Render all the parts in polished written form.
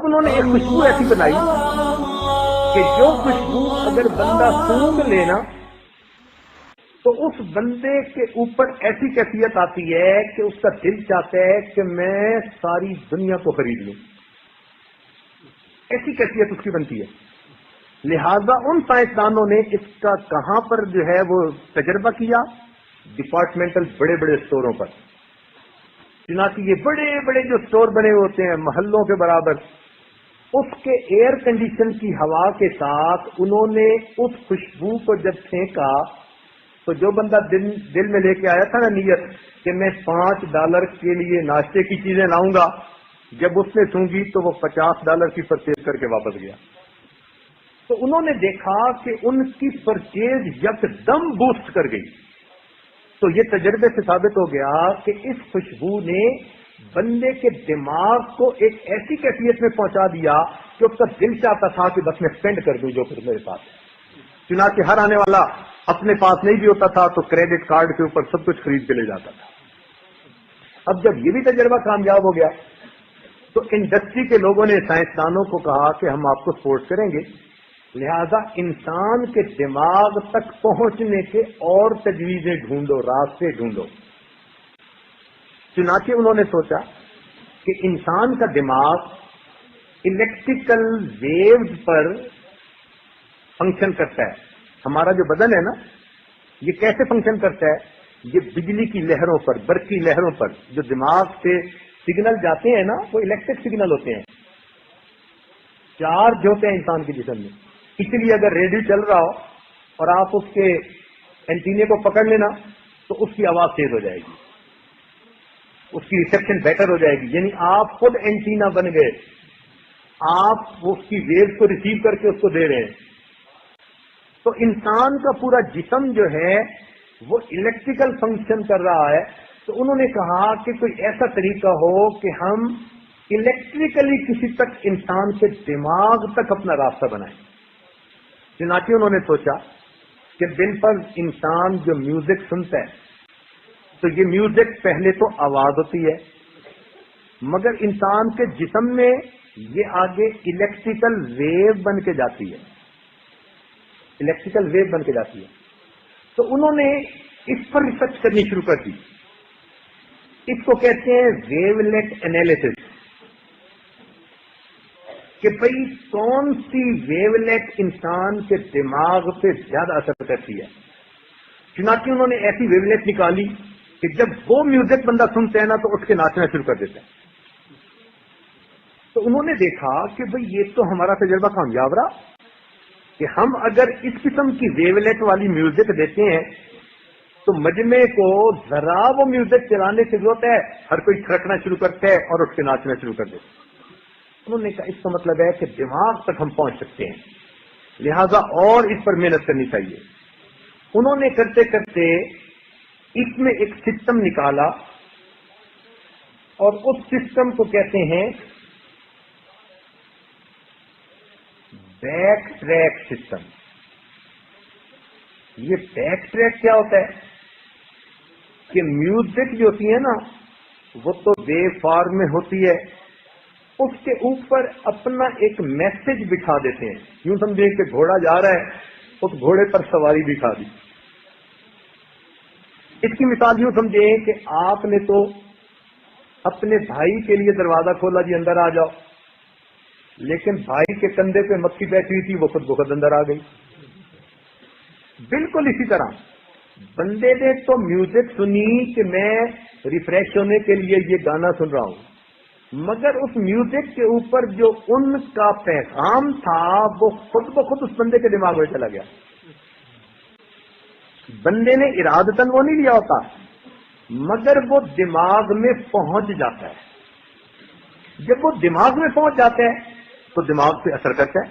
انہوں نے ایک خوشبو ایسی بنائی کہ جو خوشبو اگر بندہ سونگھ لینا تو اس بندے کے اوپر ایسی کیفیت آتی ہے کہ اس کا دل چاہتا ہے کہ میں ساری دنیا کو خرید لوں. ایسی کیفیت اس کی بنتی ہے. لہذا ان سائنسدانوں نے اس کا کہاں پر جو ہے وہ تجربہ کیا؟ ڈپارٹمنٹل بڑے بڑے اسٹوروں پر. چنانچہ یہ بڑے بڑے جو اسٹور بنے ہوتے ہیں محلوں کے برابر، اس کے ایئر کنڈیشن کی ہوا کے ساتھ انہوں نے اس خوشبو کو جب پھینکا تو جو بندہ دل میں لے کے آیا تھا نا نیت کہ میں $5 کے لیے ناشتے کی چیزیں لاؤں گا، جب اس نے سونگی تو وہ $50 کی پرچیز کر کے واپس گیا. تو انہوں نے دیکھا کہ ان کی پرچیز یکدم بوسٹ کر گئی. تو یہ تجربے سے ثابت ہو گیا کہ اس خوشبو نے بندے کے دماغ کو ایک ایسی کیفیت میں پہنچا دیا کہ اس کا دل چاہتا تھا کہ بس میں اسپینڈ کر دوں جو کچھ میرے پاس. چنانچہ ہر آنے والا اپنے پاس نہیں بھی ہوتا تھا تو کریڈٹ کارڈ کے اوپر سب کچھ خرید کے لے جاتا تھا. اب جب یہ بھی تجربہ کامیاب ہو گیا تو انڈسٹری کے لوگوں نے سائنسدانوں کو کہا کہ ہم آپ کو سپورٹ کریں گے، لہذا انسان کے دماغ تک پہنچنے کے اور تجویزیں ڈھونڈو، راستے ڈھونڈو. چنانچہ انہوں نے سوچا کہ انسان کا دماغ الیکٹریکل ویوز پر فنکشن کرتا ہے. ہمارا جو بدن ہے نا یہ کیسے فنکشن کرتا ہے؟ یہ بجلی کی لہروں پر، برقی لہروں پر جو دماغ سے سگنل جاتے ہیں نا وہ الیکٹرک سگنل ہوتے ہیں، چارج ہوتے ہیں انسان کے جسم میں. اس لیے اگر ریڈیو چل رہا ہو اور آپ اس کے اینٹینے کو پکڑ لینا تو اس کی آواز تیز ہو جائے گی، اس کی ریسیپشن بیٹر ہو جائے گی. یعنی آپ خود اینٹینا بن گئے، آپ اس کی ویو کو ریسیو کر کے اس کو دے رہے ہیں. تو انسان کا پورا جسم جو ہے وہ الیکٹریکل فنکشن کر رہا ہے. تو انہوں نے کہا کہ کوئی ایسا طریقہ ہو کہ ہم الیکٹریکلی کسی تک انسان کے دماغ تک اپنا راستہ بنائیں. چنانچہ انہوں نے سوچا کہ دن پر انسان جو میوزک سنتا ہے تو یہ میوزک پہلے تو آواز ہوتی ہے، مگر انسان کے جسم میں یہ آگے الیکٹریکل ویو بن کے جاتی ہے، الیکٹریکل ویو بن کے جاتی ہے. تو انہوں نے اس پر ریسرچ کرنی شروع کر دی. اس کو کہتے ہیں ویو لیٹ انالیسس، کہ بھئی کون سی ویو لیٹ انسان کے دماغ پہ زیادہ اثر کرتی ہے. چنانچہ انہوں نے ایسی ویو لیٹ نکالی کہ جب وہ میوزک بندہ سنتا ہے نا تو اٹھ کے ناچنا شروع کر دیتا ہے. تو انہوں نے دیکھا کہ بھئی یہ تو ہمارا تجربہ کامیاب رہا کہ ہم اگر اس قسم کی ویو لیٹ والی میوزک دیتے ہیں تو مجمع کو ذرا وہ میوزک چلانے کی ضرورت ہے، ہر کوئی تھرکنا شروع کرتا ہے اور اٹھ کے ناچنا شروع کر دیتا ہے. انہوں نے کہا اس کا مطلب ہے کہ دماغ تک ہم پہنچ سکتے ہیں، لہذا اور اس پر محنت کرنی چاہیے. انہوں نے کرتے کرتے اس میں ایک سسٹم نکالا اور اس سسٹم کو کہتے ہیں بیک ٹریک سسٹم. یہ بیک ٹریک کیا ہوتا ہے کہ میوزک جو ہوتی ہے نا وہ تو ویو فارم میں ہوتی ہے، اس کے اوپر اپنا ایک میسج بٹھا دیتے ہیں. یوں سمجھیں کہ گھوڑا جا رہا ہے، اس گھوڑے پر سواری بٹھا دی. اس کی مثال یوں سمجھیں کہ آپ نے تو اپنے بھائی کے لیے دروازہ کھولا، جی اندر آ جاؤ، لیکن بھائی کے کندھے پہ مکھی بیٹھی ہوئی تھی، وہ خود بخود اندر آ گئی. بالکل اسی طرح بندے نے تو میوزک سنی کہ میں ریفریش ہونے کے لیے یہ گانا سن رہا ہوں، مگر اس میوزک کے اوپر جو ان کا پیغام تھا وہ خود بخود اس بندے کے دماغ میں چلا گیا. بندے نے ارادتاً وہ نہیں لیا ہوتا، مگر وہ دماغ میں پہنچ جاتا ہے. جب وہ دماغ میں پہنچ جاتا ہے تو دماغ پہ اثر کرتا ہے.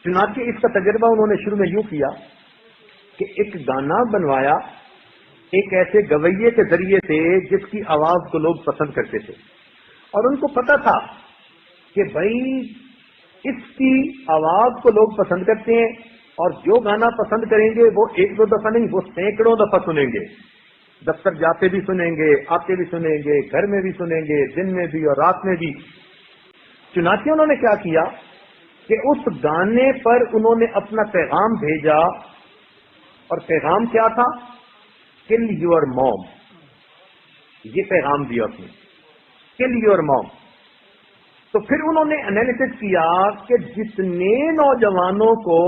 چنانچہ اس کا تجربہ انہوں نے شروع میں یوں کیا کہ ایک گانا بنوایا ایک ایسے گویے کے ذریعے سے جس کی آواز کو لوگ پسند کرتے تھے، اور ان کو پتا تھا کہ بھائی اس کی آواز کو لوگ پسند کرتے ہیں اور جو گانا پسند کریں گے وہ ایک دو دفعہ نہیں، وہ سینکڑوں دفعہ سنیں گے. دفتر جاتے بھی سنیں گے، آتے بھی سنیں گے، گھر میں بھی سنیں گے، دن میں بھی اور رات میں بھی. چنانچہ انہوں نے کیا کیا کہ اس گانے پر انہوں نے اپنا پیغام بھیجا، اور پیغام کیا تھا؟ کل یور موم. یہ پیغام دیا اس نے، کل یور موم. تو پھر انہوں نے انالیسس کیا کہ جتنے نوجوانوں کو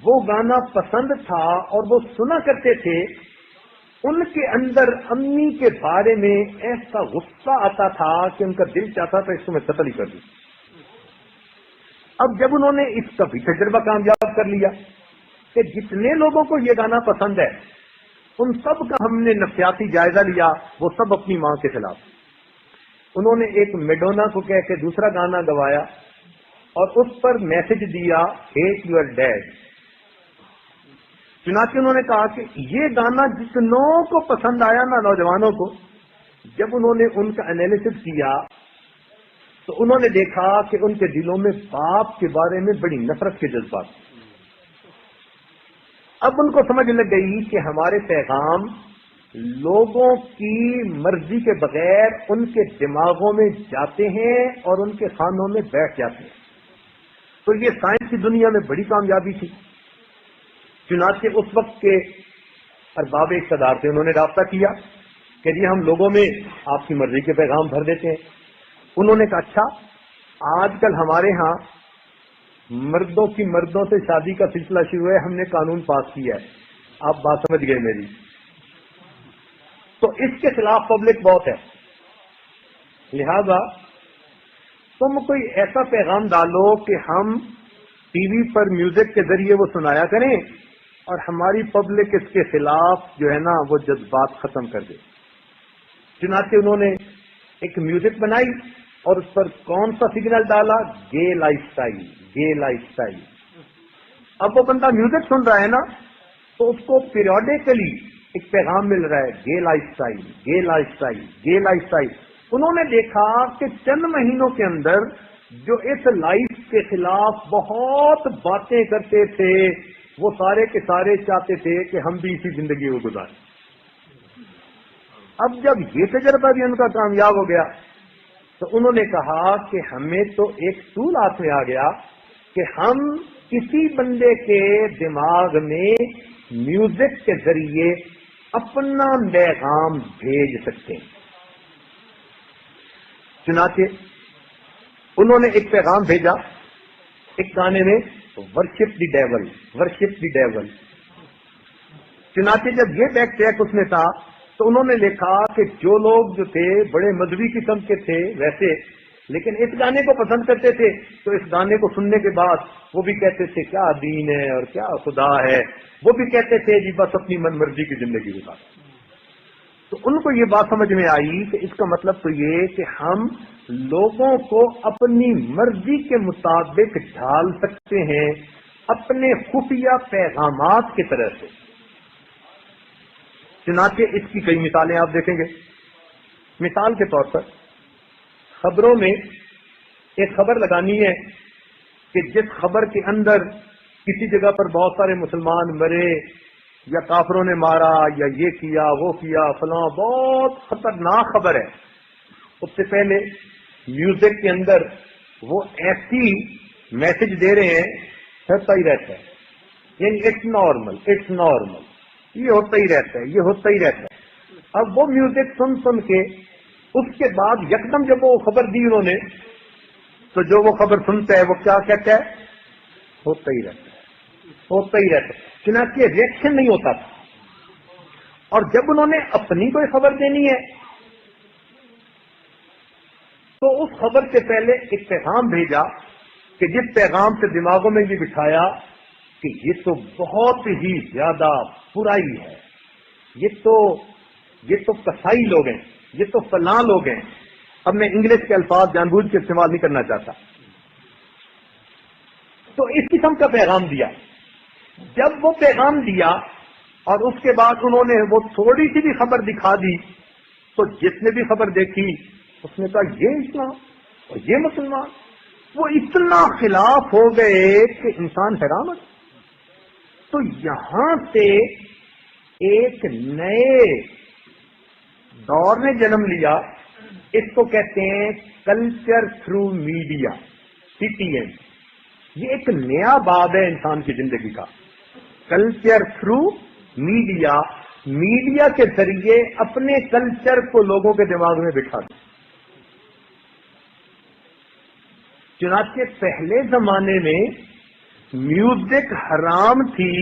وہ گانا پسند تھا اور وہ سنا کرتے تھے، ان کے اندر امی کے بارے میں ایسا غصہ آتا تھا کہ ان کا دل چاہتا تھا اس کو میں قتل ہی کر دوں. اب جب انہوں نے اس کا بھی تجربہ کامیاب کر لیا کہ جتنے لوگوں کو یہ گانا پسند ہے ان سب کا ہم نے نفسیاتی جائزہ لیا، وہ سب اپنی ماں کے خلاف. انہوں نے ایک میڈونا کو کہہ کے دوسرا گانا گوایا اور اس پر میسج دیا ہیٹ یور ڈیڈ. چنانچہ انہوں نے کہا کہ یہ گانا جتنوں کو پسند آیا نا نوجوانوں کو، جب انہوں نے ان کا انالیسس کیا تو انہوں نے دیکھا کہ ان کے دلوں میں باپ کے بارے میں بڑی نفرت کے جذبات. اب ان کو سمجھ لگ گئی کہ ہمارے پیغام لوگوں کی مرضی کے بغیر ان کے دماغوں میں جاتے ہیں اور ان کے خانوں میں بیٹھ جاتے ہیں. تو یہ سائنس کی دنیا میں بڑی کامیابی تھی. چنانچہ اس وقت کے ارباب اقتدار سے انہوں نے رابطہ کیا کہ جی ہم لوگوں میں آپ کی مرضی کے پیغام بھر دیتے ہیں. انہوں نے کہا اچھا آج کل ہمارے ہاں مردوں کی مردوں سے شادی کا سلسلہ شروع ہے، ہم نے قانون پاس کیا ہے. آپ بات سمجھ گئے میری. تو اس کے خلاف پبلک بہت ہے، لہذا تم کوئی ایسا پیغام ڈالو کہ ہم ٹی وی پر میوزک کے ذریعے وہ سنایا کریں اور ہماری پبلک اس کے خلاف جو ہے نا وہ جذبات ختم کر دے. چنانچہ انہوں نے ایک میوزک بنائی اور اس پر کون سا سگنل ڈالا؟ گے لائف سٹائل، گے لائف سٹائل. اب وہ بندہ میوزک سن رہا ہے نا تو اس کو پیریوڈیکلی ایک پیغام مل رہا ہے گے لائف سٹائل، گے لائف سٹائل، گے لائف سٹائل. انہوں نے دیکھا کہ چند مہینوں کے اندر جو اس لائف کے خلاف بہت باتیں کرتے تھے وہ سارے کے سارے چاہتے تھے کہ ہم بھی اسی زندگی کو گزاریں. اب جب یہ تجربہ بھی ان کا کامیاب ہو گیا تو انہوں نے کہا کہ ہمیں تو ایک ٹول ہاتھ میں آ گیا کہ ہم کسی بندے کے دماغ میں میوزک کے ذریعے اپنا پیغام بھیج سکتے ہیں. چنانچہ انہوں نے ایک پیغام بھیجا ایک گانے میں ورشپ دی ڈیول، ورشپ دی ڈیول. چنانچہ جب یہ بیک ٹریک اس میں تھا تو انہوں نے لکھا کہ جو لوگ جو تھے بڑے مذہبی قسم کے تھے ویسے، لیکن اس گانے کو پسند کرتے تھے تو اس گانے کو سننے کے بعد وہ بھی کہتے تھے کیا دین ہے اور کیا خدا ہے. وہ بھی کہتے تھے جی بس اپنی من مرضی کی زندگی گزار. تو ان کو یہ بات سمجھ میں آئی کہ اس کا مطلب تو یہ کہ ہم لوگوں کو اپنی مرضی کے مطابق ڈھال سکتے ہیں اپنے خفیہ پیغامات کی طرح سے. چنانچہ اس کی کئی مثالیں آپ دیکھیں گے. مثال کے طور پر خبروں میں ایک خبر لگانی ہے کہ جس خبر کے اندر کسی جگہ پر بہت سارے مسلمان مرے یا کافروں نے مارا یا یہ کیا وہ کیا فلاں، بہت خطرناک خبر ہے. اس سے پہلے میوزک کے اندر وہ ایسی میسج دے رہے ہیں ہوتا ہی رہتا ہے، یعنی اٹس نارمل، اٹس نارمل، یہ ہوتا ہی رہتا ہے، یہ ہوتا ہی رہتا ہے. اب وہ میوزک سن سن کے اس کے بعد یکدم جب وہ خبر دی انہوں نے تو جو وہ خبر سنتا ہے وہ کیا کہتا ہے؟ ہوتا ہی رہتا ہے، ہوتا ہی رہتا ہے. چنانچہ ریئیکشن نہیں ہوتا تھا. اور جب انہوں نے اپنی کوئی خبر دینی ہے تو اس خبر سے پہلے ایک پیغام بھیجا کہ جس پیغام سے دماغوں میں یہ بٹھایا کہ یہ تو بہت ہی زیادہ برائی ہے، یہ تو کسائی لوگ ہیں، یہ تو فلاں لوگ ہیں. اب میں انگلش کے الفاظ جان بوجھ کے استعمال نہیں کرنا چاہتا. تو اس قسم کا پیغام دیا. جب وہ پیغام دیا اور اس کے بعد انہوں نے وہ تھوڑی سی بھی خبر دکھا دی تو جس نے بھی خبر دیکھی اس نے کہا یہ اسلام اور یہ مسلمان، وہ اتنا خلاف ہو گئے کہ انسان حیران ہے. تو یہاں سے ایک نئے دور نے جنم لیا اس کو کہتے ہیں کلچر تھرو میڈیا، CTM۔ یہ ایک نیا باب ہے انسان کی زندگی کا، کلچر تھرو میڈیا، میڈیا کے ذریعے اپنے کلچر کو لوگوں کے دماغ میں بٹھا دیں۔ چنانچہ پہلے زمانے میں میوزک حرام تھی،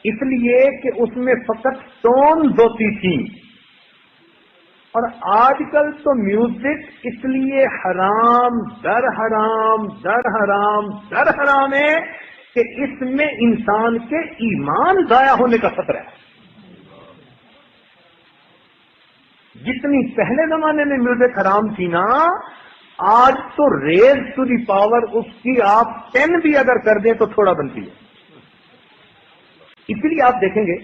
اس لیے کہ اس میں فقط ٹونز ہوتی تھی، اور آج کل تو میوزک اس لیے حرام در حرام در حرام در حرام ہے کہ اس میں انسان کے ایمان ضائع ہونے کا خطرہ ہے۔ جتنی پہلے زمانے میں میوزک حرام تھی نا، آج تو ریز ٹو دی پاور اس کی آپ 10 بھی اگر کر دیں تو تھوڑا بنتی ہے۔ اس لیے آپ دیکھیں گے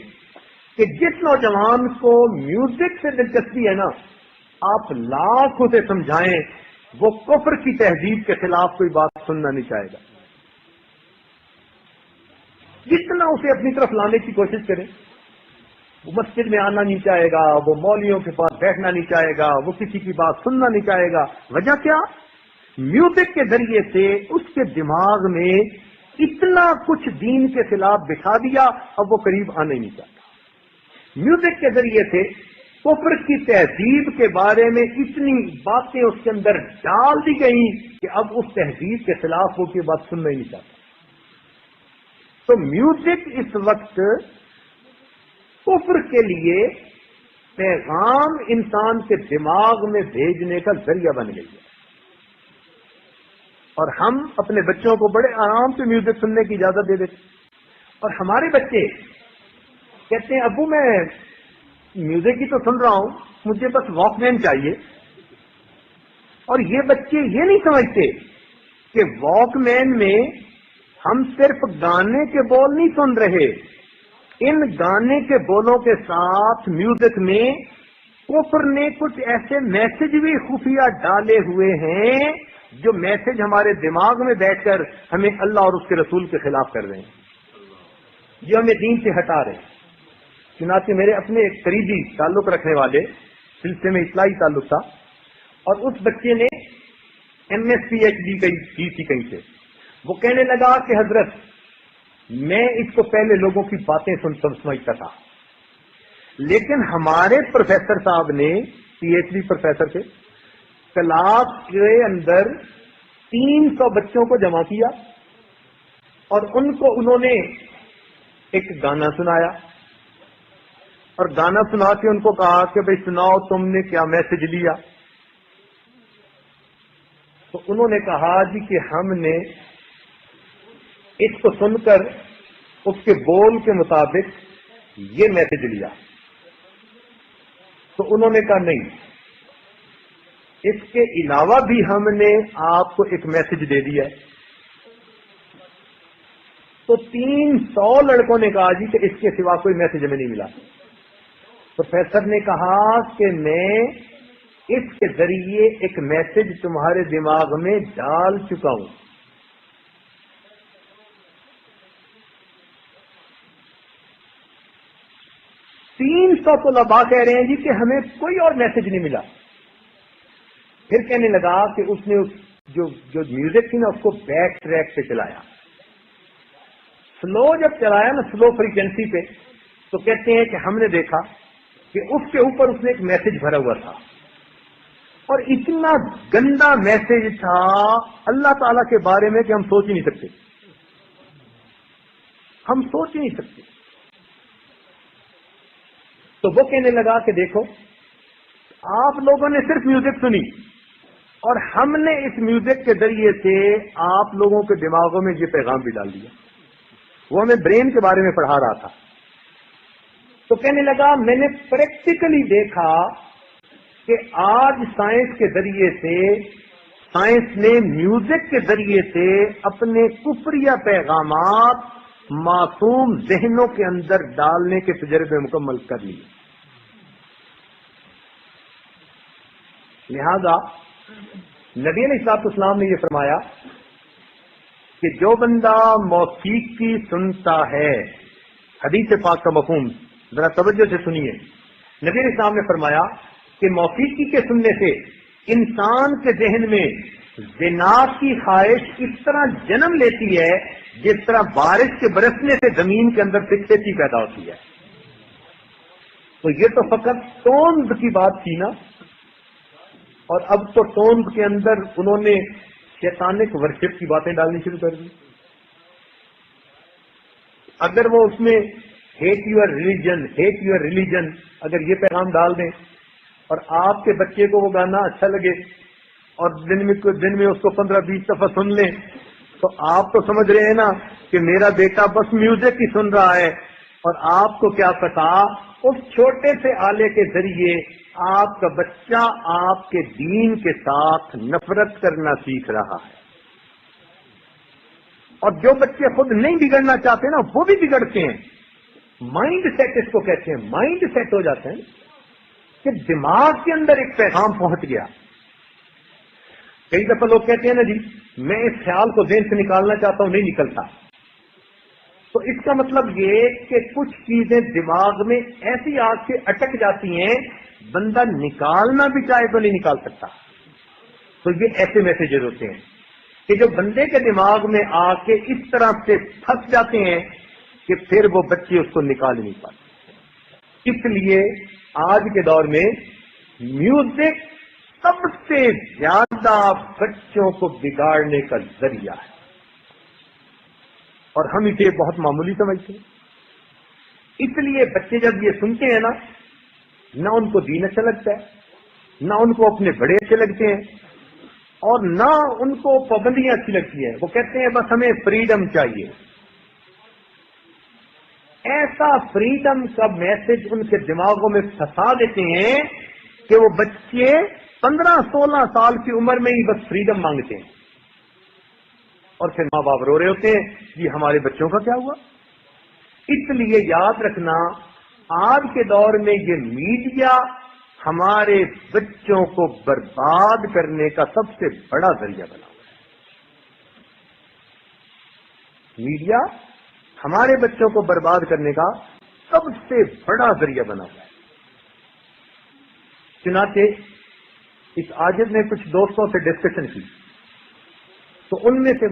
کہ جس نوجوان کو میوزک سے دلچسپی ہے نا، آپ لاکھ اسے سمجھائیں، وہ کفر کی تہذیب کے خلاف کوئی بات سننا نہیں چاہے گا۔ جتنا اسے اپنی طرف لانے کی کوشش کریں، وہ مسجد میں آنا نہیں چاہے گا، وہ مولویوں کے پاس بیٹھنا نہیں چاہے گا، وہ کسی کی بات سننا نہیں چاہے گا۔ وجہ کیا؟ میوزک کے ذریعے سے اس کے دماغ میں اتنا کچھ دین کے خلاف بٹھا دیا، اب وہ قریب آنا ہی نہیں چاہتا۔ میوزک کے ذریعے سے کفر کی تہذیب کے بارے میں اتنی باتیں اس کے اندر ڈال دی گئی کہ اب اس تہذیب کے خلاف وہ کوئی بات سننا ہی نہیں چاہتا۔ تو میوزک اس وقت کفر کے لیے پیغام انسان کے دماغ میں بھیجنے کا ذریعہ بن گئی ہے، اور ہم اپنے بچوں کو بڑے آرام سے میوزک سننے کی اجازت دے دیتے، اور ہمارے بچے کہتے ہیں ابو میں میوزک ہی تو سن رہا ہوں، مجھے بس واک مین چاہیے۔ اور یہ بچے یہ نہیں سمجھتے کہ واک مین میں ہم صرف گانے کے بول نہیں سن رہے، ان گانے کے بولوں کے ساتھ میوزک میں کفر نے کچھ ایسے میسج بھی خفیہ ڈالے ہوئے ہیں جو میسج ہمارے دماغ میں بیٹھ کر ہمیں اللہ اور اس کے رسول کے خلاف کر رہے ہیں، جو ہمیں دین سے ہٹا رہے ہیں۔ چنانچہ میرے اپنے ایک قریبی تعلق رکھنے والے سلسلے میں اصلاحی تعلق تھا، اور اس بچے نے MS PhD کی تھی کہیں سے، وہ کہنے لگا کہ حضرت میں اس کو پہلے لوگوں کی باتیں سمجھتا تھا، لیکن ہمارے پروفیسر صاحب نے PhD پروفیسر تھے، کلاس کے اندر 300 بچوں کو جمع کیا اور ان کو انہوں نے ایک گانا سنایا، اور گانا سنا کے ان کو کہا کہ بھئی سناؤ تم نے کیا میسج لیا۔ تو انہوں نے کہا جی کہ ہم نے اس کو سن کر اس کے بول کے مطابق یہ میسج لیا۔ تو انہوں نے کہا نہیں، اس کے علاوہ بھی ہم نے آپ کو ایک میسج دے دیا۔ تو 300 لڑکوں نے کہا جی کہ اس کے سوا کوئی میسج ہمیں نہیں ملا۔ پروفیسر نے کہا کہ میں اس کے ذریعے ایک میسج تمہارے دماغ میں ڈال چکا ہوں۔ تین 300 طلباء کہہ رہے ہیں جی کہ ہمیں کوئی اور میسج نہیں ملا۔ پھر کہنے لگا کہ اس نے جو میوزک تھی نا اس کو بیک ٹریک پہ چلایا، سلو جب چلایا نا، سلو فریکوینسی پہ، تو کہتے ہیں کہ ہم نے دیکھا کہ اس کے اوپر اس نے ایک میسج بھرا ہوا تھا، اور اتنا گندا میسج تھا اللہ تعالی کے بارے میں کہ ہم سوچ ہی نہیں سکتے، ہم سوچ ہی نہیں سکتے۔ تو وہ کہنے لگا کہ دیکھو آپ لوگوں نے صرف میوزک سنی اور ہم نے اس میوزک کے ذریعے سے آپ لوگوں کے دماغوں میں یہ پیغام بھی ڈال دیا۔ وہ ہمیں برین کے بارے میں پڑھا رہا تھا، تو کہنے لگا میں نے پریکٹیکلی دیکھا کہ آج سائنس کے ذریعے سے، سائنس نے میوزک کے ذریعے سے اپنے کفریہ پیغامات معصوم ذہنوں کے اندر ڈالنے کے تجربے مکمل کر لیے۔ لہذا نبی علیہ الصلوۃ والسلام نے یہ فرمایا کہ جو بندہ موسیقی سنتا ہے، حدیث پاک کا مفہوم ذرا توجہ سے سنیے، نبی علیہ السلام نے فرمایا کہ موسیقی کے سننے سے انسان کے ذہن میں زنا کی خواہش اس طرح جنم لیتی ہے جس طرح بارش کے برسنے سے زمین کے اندر فکسیٹی پیدا ہوتی ہے. تو یہ تو فقط ٹونز کی بات تھی نا، اور اب تو ٹونز کے اندر انہوں نے شیطانک ورشپ کی باتیں ڈالنی شروع کر دی. اگر وہ اس میں ہیٹ یور ریلیجن اگر یہ پیغام ڈال دیں اور آپ کے بچے کو وہ گانا اچھا لگے اور دن میں اس کو 15-20 دفعہ سن لیں، تو آپ تو سمجھ رہے ہیں نا کہ میرا بیٹا بس میوزک ہی سن رہا ہے، اور آپ کو کیا پتا اس چھوٹے سے آلے کے ذریعے آپ کا بچہ آپ کے دین کے ساتھ نفرت کرنا سیکھ رہا ہے. اور جو بچے خود نہیں بگڑنا چاہتے نا وہ بھی بگڑتے ہیں. مائنڈ سیٹ اس کو کہتے ہیں، مائنڈ سیٹ ہو جاتے ہیں کہ دماغ کے اندر ایک پیغام پہنچ گیا. کئی دفعہ لوگ کہتے ہیں نا جی میں اس خیال کو ذہن سے نکالنا چاہتا ہوں، نہیں نکلتا. تو اس کا مطلب یہ کہ کچھ چیزیں دماغ میں ایسی آگ سے اٹک جاتی ہیں بندہ نکالنا بھی چاہے تو نہیں نکال سکتا. تو یہ ایسے میسیجز ہوتے ہیں کہ جو بندے کے دماغ میں آ کے اس طرح سے پھنس جاتے ہیں کہ پھر وہ بچے اس کو نکال نہیں پاتے. اس لیے آج کے دور میں میوزک سب سے زیادہ بچوں کو بگاڑنے کا ذریعہ ہے، اور ہم اسے بہت معمولی سمجھتے ہیں. اس لیے بچے جب یہ سنتے ہیں نہ ان کو دین اچھا لگتا ہے، نہ ان کو اپنے بڑے اچھے لگتے ہیں، اور نہ ان کو پابندیاں اچھی لگتی ہیں. وہ کہتے ہیں بس ہمیں فریڈم چاہیے. ایسا فریڈم کا میسج ان کے دماغوں میں پھنسا دیتے ہیں کہ وہ بچے 15-16 سال کی عمر میں ہی بس فریڈم مانگتے ہیں، اور پھر ماں باپ رو رہے ہوتے ہیں جی ہمارے بچوں کا کیا ہوا. اس لیے یاد رکھنا آج کے دور میں یہ میڈیا ہمارے بچوں کو برباد کرنے کا سب سے بڑا ذریعہ بنا ہوا ہے. میڈیا ہمارے بچوں کو برباد کرنے کا سب سے بڑا ذریعہ بنا ہوا ہے. چنانچہ اس عاجز نے کچھ دوستوں سے ڈسکشن کی تو ان میں سے